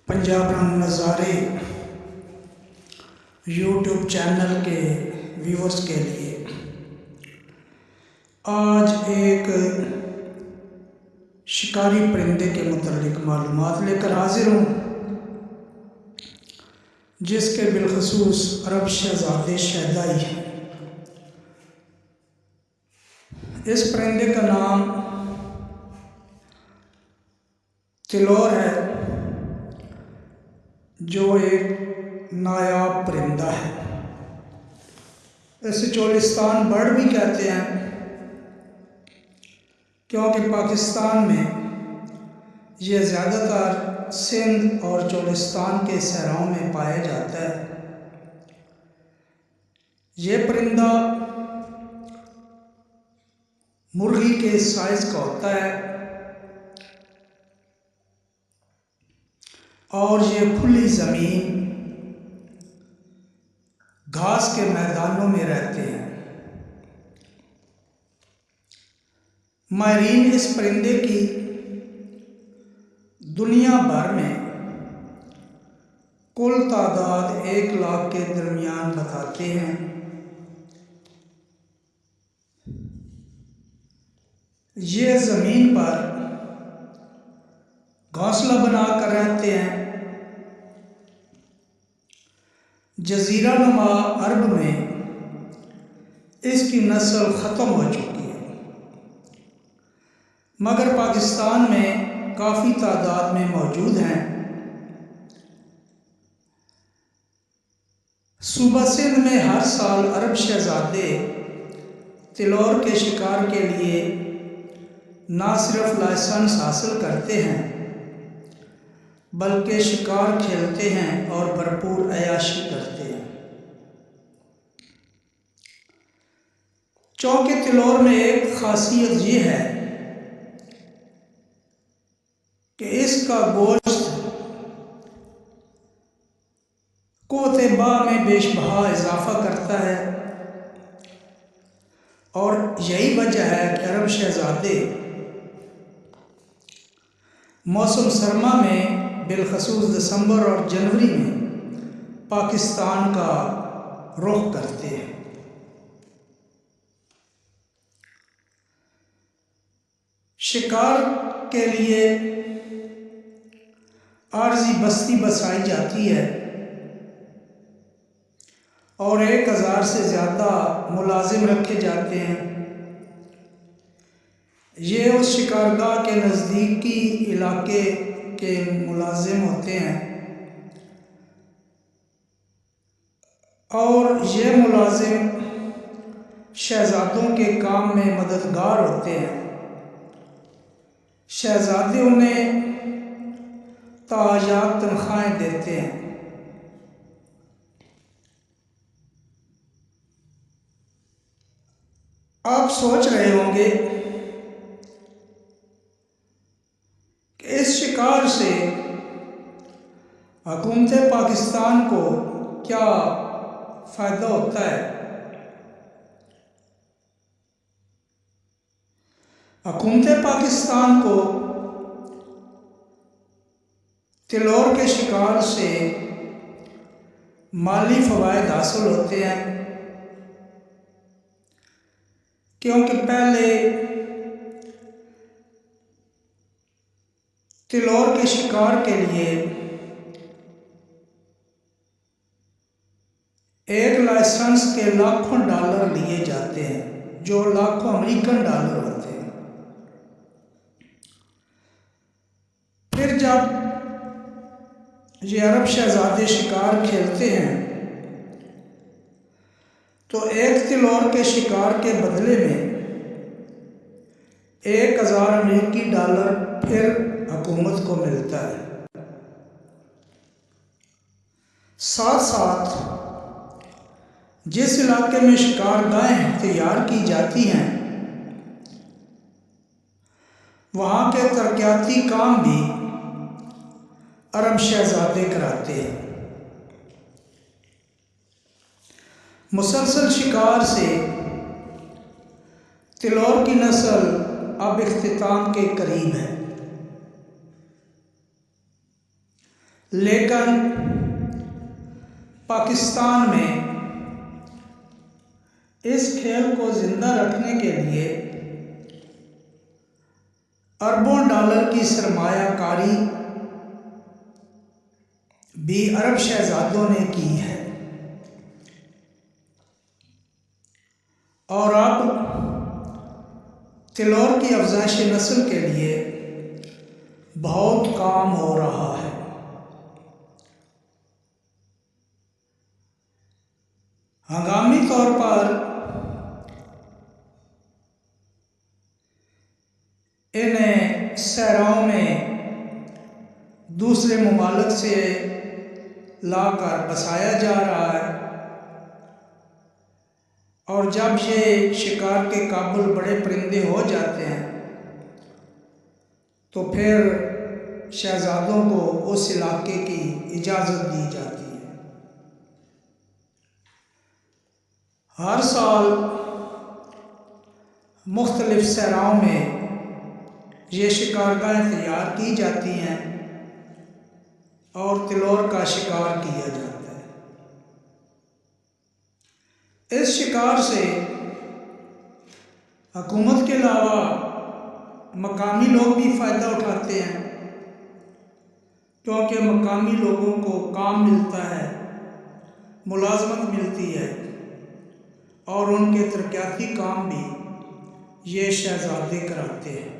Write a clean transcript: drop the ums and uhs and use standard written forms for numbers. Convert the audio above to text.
पंजाब रंग नज़ारे YouTube channel के व्यूअर्स के लिए आज एक शिकारी परिंदे के मुतालिक मालूमात लेकर हाजिर हूँ, जिसके बिलखसूस अरब शहज़ादे शहदाई हैं। इस परिंदे का नाम तिलौर है, जो एक नायाब परिंदा है। इसे चोलिस्तान बर्ड भी कहते हैं, क्योंकि पाकिस्तान में यह ज़्यादातर सिंध और चोलिस्तान के सहराओं में पाया जाता है। यह परिंदा मुर्गी के साइज़ का होता है और ये खुली ज़मीन घास के मैदानों में रहते हैं। माहिरीन इस परिंदे की दुनिया भर में कुल तादाद 1 लाख के दरमियान बताते हैं। ये ज़मीन पर घोंसला बनाकर रहते हैं। जज़ीरा नुमा अरब में इसकी नस्ल ख़त्म हो चुकी है, मगर पाकिस्तान में काफ़ी तादाद में मौजूद हैं। सूबा सिंध में हर साल अरब शहज़ादे तिलौर के शिकार के लिए न सिर्फ लाइसेंस हासिल करते हैं, बल्कि शिकार खेलते हैं और भरपूर अयाशी करते हैं। चौके तिलौर में एक खासियत ये है कि इसका गोश्त क़ुव्वत-ए-बा में बेशबहा इजाफा करता है, और यही वजह है कि अरब शहज़ादे मौसम सरमा में बिलखसूस दिसंबर और जनवरी में पाकिस्तान का रुख करते हैं। शिकार के लिए आर्जी बस्ती बसाई जाती है और 1000 से ज़्यादा मुलाजिम रखे जाते हैं। ये उस शिकारगाह के नज़दीकी इलाके के मुलाजिम होते हैं और ये मुलाजिम शहज़ादों के काम में मददगार होते हैं। शहज़ादे उन्हें ताजाब तनख्वाहें देते हैं। आप सोच रहे होंगे कि इस शिकार से हुकूमत पाकिस्तान को क्या फ़ायदा होता है। हुकूमत पाकिस्तान को तिलौर के शिकार से माली फ़वाइद हासिल होते हैं, क्योंकि पहले तिलौर के शिकार के लिए एक लाइसेंस के लाखों डॉलर लिए जाते हैं, जो लाखों अमेरिकन डॉलर होते हैं। फिर जब ये अरब शहज़ादे शिकार खेलते हैं तो एक तिलौर के शिकार के बदले में 1000 अमेरिकी डॉलर फिर हुकूमत को मिलता है। साथ साथ जिस इलाके में शिकारगाहें तैयार की जाती हैं, वहाँ के तरक्याती काम भी अरब शहज़ादे कराते हैं। मुसलसल शिकार से तिलौर की नस्ल अब इख्तिताम के करीब है, लेकिन पाकिस्तान में इस खेल को ज़िंदा रखने के लिए अरबों डॉलर की सरमायाकारी भी अरब शहजादों ने की है। और अब तिलौर की अफज़ाइश नस्ल के लिए बहुत काम हो रहा है। हंगामी तौर पर इन सहराओं में दूसरे ममालिक से लाकर बसाया जा रहा है, और जब ये शिकार के काबिल बड़े परिंदे हो जाते हैं तो फिर शहजादों को उस इलाके की इजाज़त दी जाती है। हर साल मुख्तलिफ सहराओं में ये शिकारगाहें तैयार की जाती हैं और तिलौर का शिकार किया जाता है। इस शिकार से हुकूमत के अलावा मकामी लोग भी फ़ायदा उठाते हैं, क्योंकि मकामी लोगों को काम मिलता है, मुलाजमत मिलती है, और उनके तरक्याती काम भी ये शहजादे कराते हैं।